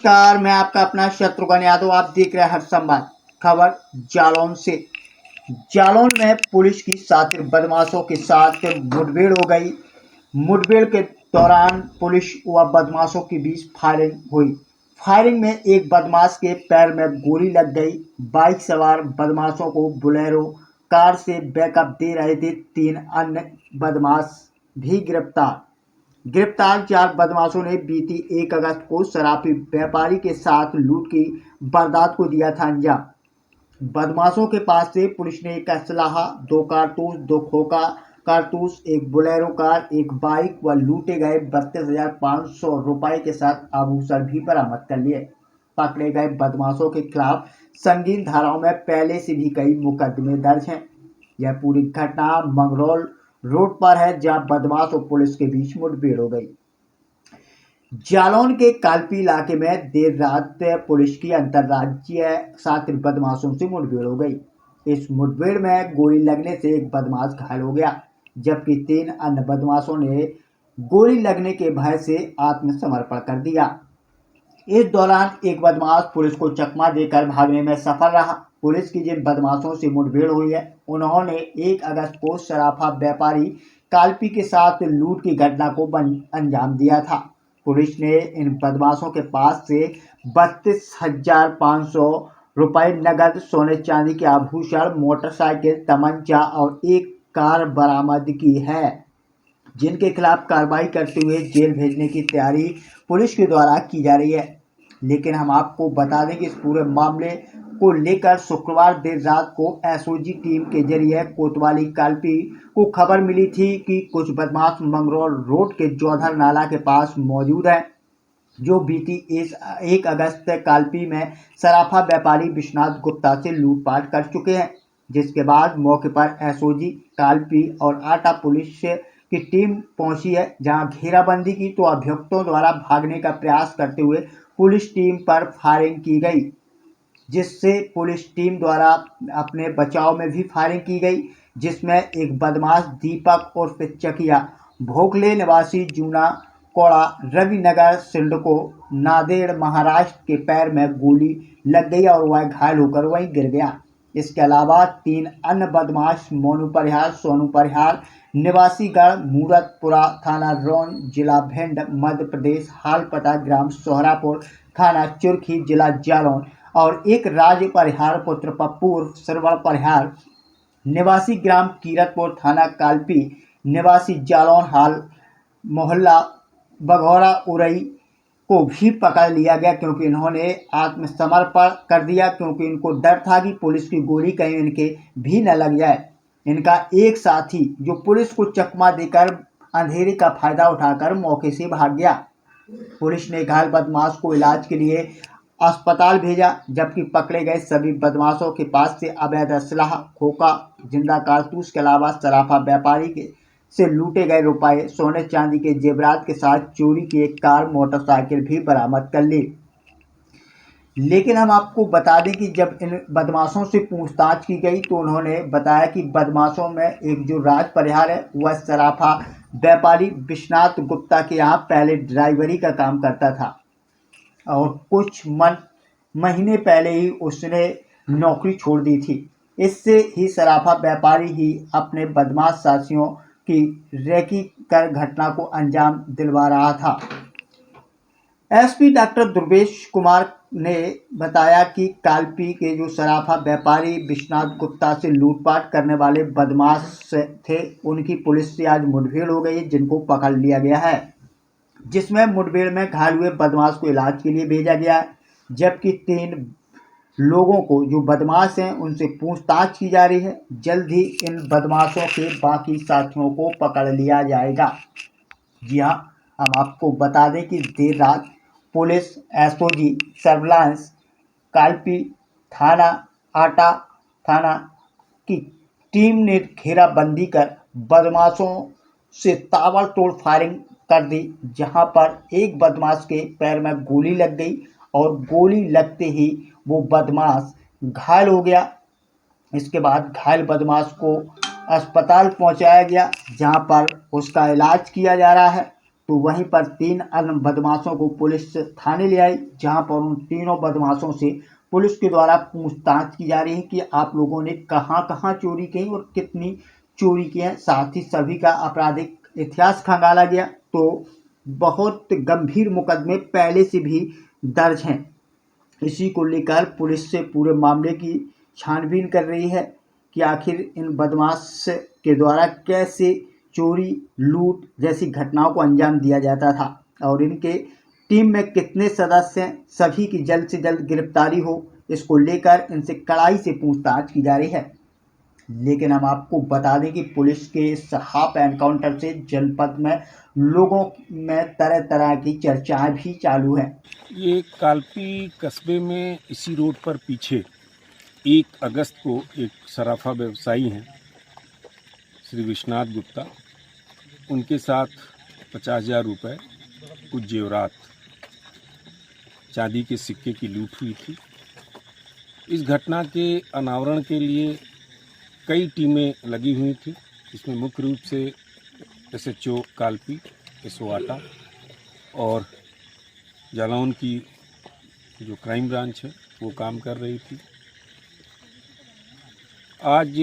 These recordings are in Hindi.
नमस्कार, मैं आपका अपना शत्रुघ्न यादव। आप देख रहे हैं हर संवाद खबर जालौन से। जालौन में पुलिस की शातिर बदमाशों के साथ मुठभेड़ हो गई। मुठभेड़ के दौरान पुलिस व बदमाशों के बीच फायरिंग हुई। फायरिंग में एक बदमाश के पैर में गोली लग गई। बाइक सवार बदमाशों को बोलेरो कार से बैकअप दे रहे थे 3 अन्य बदमाश भी गिरफ्तार 4 बदमाशों ने बीती 1 अगस्त को शराबी व्यापारी के साथ लूट की वारदात को दिया था अंजाम। बदमाशों के पास से पुलिस ने एक असलाहा, 2 कारतूस, 2 खोखा कारतूस, एक बोलेरो कार, एक बाइक व लूटे गए 32,500 रुपए के साथ आभूषण भी बरामद कर लिए। पकड़े गए बदमाशों के खिलाफ संगीन धाराओं में पहले से भी कई मुकदमे दर्ज हैं। यह पूरी घटना मंगरौल रोड पर है, जहां बदमाश और पुलिस के बीच मुठभेड़ हो गई। जालौन के कालपी इलाके में देर रात पुलिस की अंतर्राज्यीय शातिर बदमाशों से मुठभेड़ हो गई। इस मुठभेड़ में गोली लगने से एक बदमाश घायल हो गया, जबकि 3 अन्य बदमाशों ने गोली लगने के भय से आत्मसमर्पण कर दिया। इस दौरान एक बदमाश पुलिस को चकमा देकर भागने में सफल रहा। पुलिस की जिन बदमाशों से मुठभेड़ हुई है, उन्होंने 1 अगस्त को सराफा व्यापारी कालपी के साथ लूट की घटना को अंजाम दिया था। पुलिस ने इन बदमाशों के पास से 32,500 रुपए नगद, सोने चांदी के आभूषण, मोटरसाइकिल, तमंचा और एक कार बरामद की है, जिनके खिलाफ कार्रवाई करते हुए जेल भेजने की तैयारी पुलिस के द्वारा की जा रही है। लेकिन हम आपको बता दें कि इस पूरे मामले को लेकर शुक्रवार देर रात को एसओजी टीम के जरिए कोतवाली कालपी को खबर मिली थी कि कुछ बदमाश मंगरौल रोड के जौधर नाला के पास मौजूद हैं, जो बीती 1 अगस्त कालपी में सराफा व्यापारी विश्वनाथ गुप्ता से लूटपाट कर चुके हैं। जिसके बाद मौके पर एसओजी कालपी और आटा पुलिस की टीम पहुंची है, जहां घेराबंदी की तो अभियुक्तों द्वारा भागने का प्रयास करते हुए पुलिस टीम पर फायरिंग की गई, जिससे पुलिस टीम द्वारा अपने बचाव में भी फायरिंग की गई, जिसमें एक बदमाश दीपक उर्फ चकिया भोकले निवासी जूना कोड़ा रविनगर सिडको नांदेड़ महाराष्ट्र के पैर में गोली लग गई और वह घायल होकर वहीं गिर गया। इसके अलावा 3 अन्य बदमाश मोनू परिहार, सोनू परिहार निवासी गढ़ मूरतपुरा थाना रौन जिला भिंड मध्य प्रदेश, हाल पता ग्राम सोहरापुर थाना चुरखी जिला जालौन और एक राज परिहार पुत्र पप्पू उर्फ श्रवण परिहार निवासी ग्राम कीरतपुर थाना कालपी निवासी जालौन हाल मोहल्ला बघौरा उरई को भी पकड़ लिया गया, क्योंकि इन्होंने आत्मसमर्पण कर दिया, क्योंकि इनको डर था कि पुलिस की गोली कहीं इनके भी न लग जाए। इनका एक साथी जो पुलिस को चकमा देकर अंधेरे का फायदा उठाकर मौके से भाग गया। पुलिस ने घायल बदमाश को इलाज के लिए अस्पताल भेजा, जबकि पकड़े गए सभी बदमाशों के पास से अवैध असलाह, खोखा, जिंदा कारतूस के अलावा सराफा व्यापारी के से लूटे गए रुपए, सोने चांदी के जेवरात के साथ चोरी की एक कार, मोटरसाइकिल भी बरामद कर ली। लेकिन हम आपको बता दें कि जब इन बदमाशों से पूछताछ की गई तो उन्होंने बताया कि बदमाशों में एक जो राज परिहार है, वह सराफा व्यापारी विश्वनाथ गुप्ता के यहाँ पहले ड्राइवरी का काम करता था और कुछ महीने पहले ही उसने नौकरी छोड़ दी थी। इससे ही सराफा व्यापारी ही अपने बदमाश साथियों की रेकी कर घटना को अंजाम दिलवा रहा था। एसपी डॉक्टर दुर्वेश कुमार ने बताया कि कालपी के जो सराफा व्यापारी विश्वनाथ गुप्ता से लूटपाट करने वाले बदमाश थे, उनकी पुलिस से आज मुठभेड़ हो गई, जिनको पकड़ लिया गया है, जिसमें मुठभेड़ में घायल हुए बदमाश को इलाज के लिए भेजा गया है, जबकि 3 लोगों को जो बदमाश हैं उनसे पूछताछ की जा रही है। जल्द ही इन बदमाशों के बाकी साथियों को पकड़ लिया जाएगा। जी हाँ, हम आपको बता दें कि देर रात पुलिस एसओजी सर्विलांस कालपी थाना आटा थाना की टीम ने घेराबंदी कर बदमाशों से ताबड़तोड़ फायरिंग कर दी, जहां पर एक बदमाश के पैर में गोली लग गई और गोली लगते ही वो बदमाश घायल हो गया। इसके बाद घायल बदमाश को अस्पताल पहुंचाया गया, जहां पर उसका इलाज किया जा रहा है। तो वहीं पर 3 अन्य बदमाशों को पुलिस थाने ले आई, जहां पर उन तीनों बदमाशों से पुलिस के द्वारा पूछताछ की जा रही है कि आप लोगों ने कहां-कहां चोरी की और कितनी चोरी की है। साथ ही सभी का आपराधिक इतिहास खंगाला गया, तो बहुत गंभीर मुकदमे पहले से भी दर्ज हैं। इसी को लेकर पुलिस से पूरे मामले की छानबीन कर रही है कि आखिर इन बदमाश के द्वारा कैसे चोरी, लूट जैसी घटनाओं को अंजाम दिया जाता था और इनके टीम में कितने सदस्य हैं, सभी की जल्द से जल्द गिरफ्तारी हो, इसको लेकर इनसे कड़ाई से पूछताछ की जा रही है। लेकिन हम आपको बता दें कि पुलिस के इस हाफ एनकाउंटर से जनपद में लोगों में तरह तरह की चर्चाएं भी चालू हैं। ये कालपी कस्बे में इसी रोड पर पीछे 1 अगस्त को एक सराफा व्यवसायी हैं श्री विश्वनाथ गुप्ता, उनके साथ 50,000 रुपये, कुछ जेवरात, चांदी के सिक्के की लूट हुई थी। इस घटना के अनावरण के लिए कई टीमें लगी हुई थी, इसमें मुख्य रूप से SHO कालपी, SO आटा और जालौन की जो क्राइम ब्रांच है वो काम कर रही थी। आज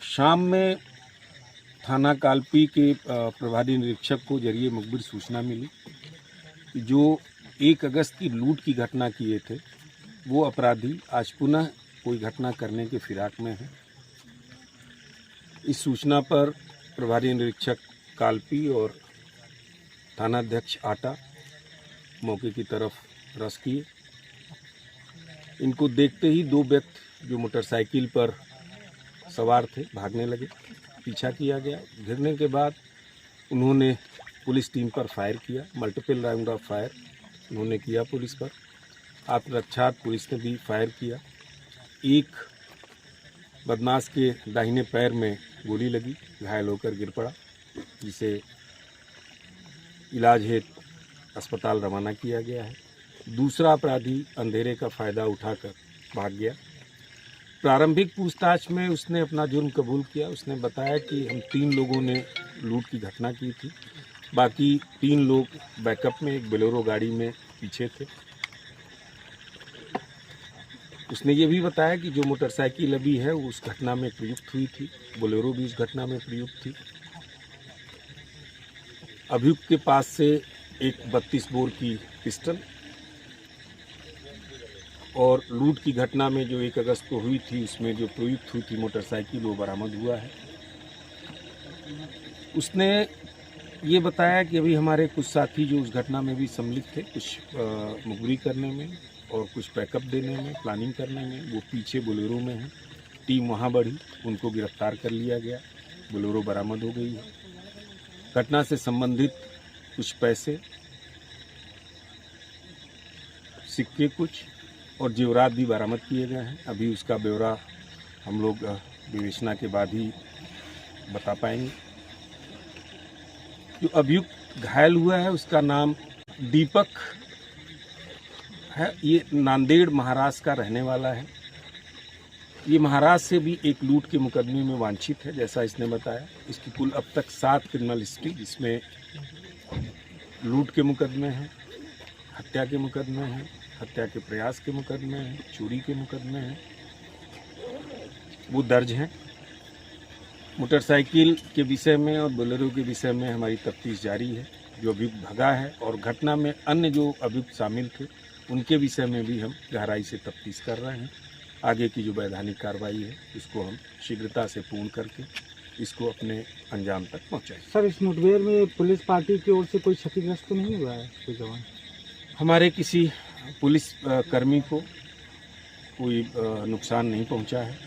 शाम में थाना कालपी के प्रभारी निरीक्षक को जरिए मुखबिर सूचना मिली कि जो 1 अगस्त की लूट की घटना किए थे वो अपराधी आज पुनः कोई घटना करने के फिराक में हैं। इस सूचना पर प्रभारी निरीक्षक कालपी और थानाध्यक्ष आटा मौके की तरफ रस किए। इनको देखते ही 2 व्यक्ति जो मोटरसाइकिल पर सवार थे भागने लगे, पीछा किया गया। गिरने के बाद उन्होंने पुलिस टीम पर फायर किया, मल्टीपल राउंड ऑफ फायर उन्होंने किया पुलिस पर। आत्मरक्षार्थ पुलिस ने भी फायर किया। एक बदमाश के दाहिने पैर में गोली लगी, घायल होकर गिर पड़ा, जिसे इलाज हेतु अस्पताल रवाना किया गया है। दूसरा अपराधी अंधेरे का फ़ायदा उठाकर भाग गया। प्रारंभिक पूछताछ में उसने अपना जुर्म कबूल किया। उसने बताया कि हम 3 लोगों ने लूट की घटना की थी, बाकी 3 लोग बैकअप में एक बोलेरो गाड़ी में पीछे थे। उसने ये भी बताया कि जो मोटरसाइकिल अभी है वो उस घटना में प्रयुक्त हुई थी, बोलेरो भी उस घटना में प्रयुक्त थी। अभियुक्त के पास से एक 32 बोर की पिस्टल और लूट की घटना में जो 1 अगस्त को हुई थी उसमें जो प्रयुक्त हुई थी मोटरसाइकिल वो बरामद हुआ है। उसने ये बताया कि अभी हमारे कुछ साथी जो उस घटना में भी सम्मिलित थे, कुछ मुखबिरी करने में और कुछ बैकअप देने में, प्लानिंग करने में, वो पीछे बोलेरो में हैं। टीम वहाँ बढ़ी, उनको गिरफ्तार कर लिया गया, बोलेरो बरामद हो गई है। घटना से संबंधित कुछ पैसे, सिक्के कुछ और जेवरात भी बरामद किए गए हैं। अभी उसका ब्यौरा हम लोग विवेचना के बाद ही बता पाएंगे। जो अभियुक्त घायल हुआ है उसका नाम दीपक है। ये नांदेड़ महाराष्ट्र का रहने वाला है। ये महाराष्ट्र से भी एक लूट के मुकदमे में वांछित है, जैसा इसने बताया। इसकी कुल अब तक 7 क्रिमिनल हिस्ट्री, जिसमें लूट के मुकदमे हैं, हत्या के मुकदमे हैं, हत्या के प्रयास के मुकदमे हैं, चोरी के मुकदमे हैं, वो दर्ज हैं। मोटरसाइकिल के विषय में और बोलेरो के विषय में हमारी तफ्तीश जारी है। जो अभियुक्त भगा है और घटना में अन्य जो अभियुक्त शामिल थे उनके विषय में भी हम गहराई से तफ्तीश कर रहे हैं। आगे की जो वैधानिक कार्रवाई है उसको हम शीघ्रता से पूर्ण करके इसको अपने अंजाम तक पहुँचाएं। सर, इस मुठभेड़ में पुलिस पार्टी की ओर से कोई क्षतिग्रस्त तो नहीं हुआ है कोई जवान? हमारे किसी पुलिस कर्मी को कोई नुकसान नहीं पहुंचा है।